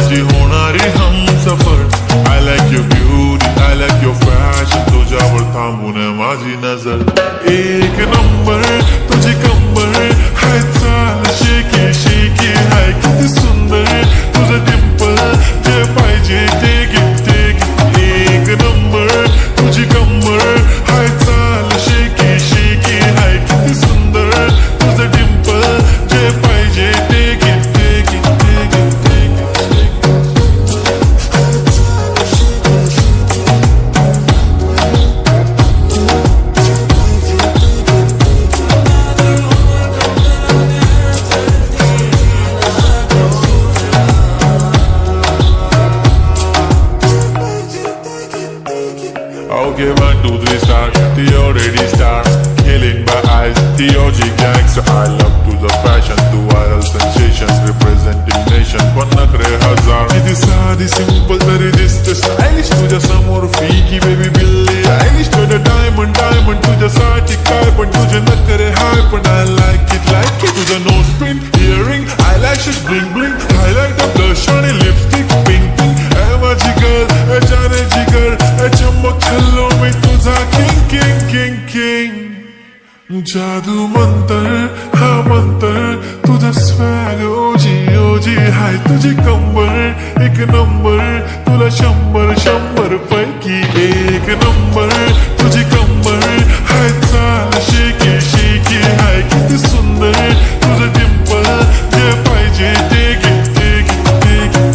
माझी होणारी Humsafar. I like your beauty, I like your fashion. तुझ्यावर थांबून माझी नजर. एक नंबर तुझी कंबर, हाय चाल शेकी शेकी, हाय किती सुंदर तुझं डिंपल. जे पाहिजे ते घे ते घे. एक नंबर तुझी कंबर, हाय चाल शेकी शेकी, हाय किती सुंदर तुझं डिंपल. जे पाहिजे ते घे ते घे ते घे ते घे. Okay, 1, 2, 3 star, the already star. Killing my eyes, the OG gangster. I love to the passion, the viral sensation. Representing nation, पण नखरे हजार. किती साधी simple तरी दिसते stylish. तुझ्या समोर फिकी baby बिल्ली आयलिश. तुझं diamond diamond तुझ्यासाठी काय पण तुझे नखरे हाय पण I like it like it. तुझं nose pin, earring, eyelashes bling bling. Highlight the blush आणि lipstick pink pink. माझी girl, जाने जिगर, चमक छल्लो मी तुझा किंग किंग किंग किंग. जादू मंतर हा मंतर, तुझा स्वॅग ओजी ओजी, हाय तुझी कंबर एक नंबर. तुला 100 पैकी एक नंबर. तुझी कंबर हाय चाल शेकी शेकी, हाय किती सुंदर तुझं डिंपल. जे पाहिजे ते घे ते घे ते घे.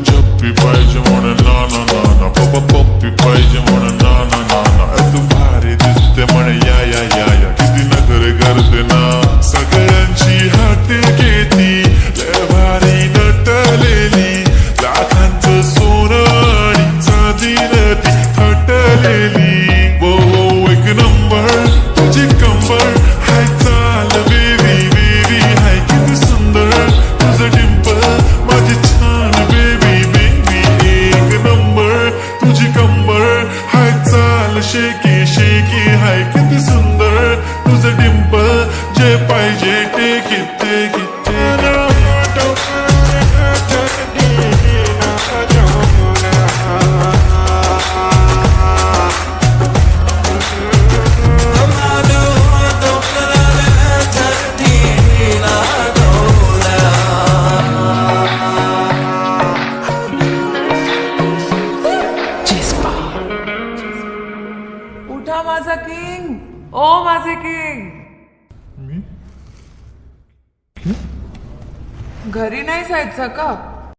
जप्पी पाहिजे म्हणून ना ना ना ना, पप्पा पप्पी पाहिजे म्हणून ना ना ना ना. तू भारी दिसते म्हणे या या या या. किती नखरे करते ना, सगळ्यांची हात घेती. लय भारी नटलेली, लाखांचं सोनं आणि चांदीनं ती थटलेली. वो एक नंबर तुझी कंबर, हाय चाल बेबी बेबी, हाय किती सुंदर तुझं डिंपल. माझी छान बेबी बेबी. एक नंबर तुझी कंबर, हाय चाल शेकी शेकी, हाय किती सुंदर तुझं डिंपल. जे पाहिजे ते घे ते घे ते घे. उठा माझा किंग, ओ माझे किंग. घरी नाही जायचं का?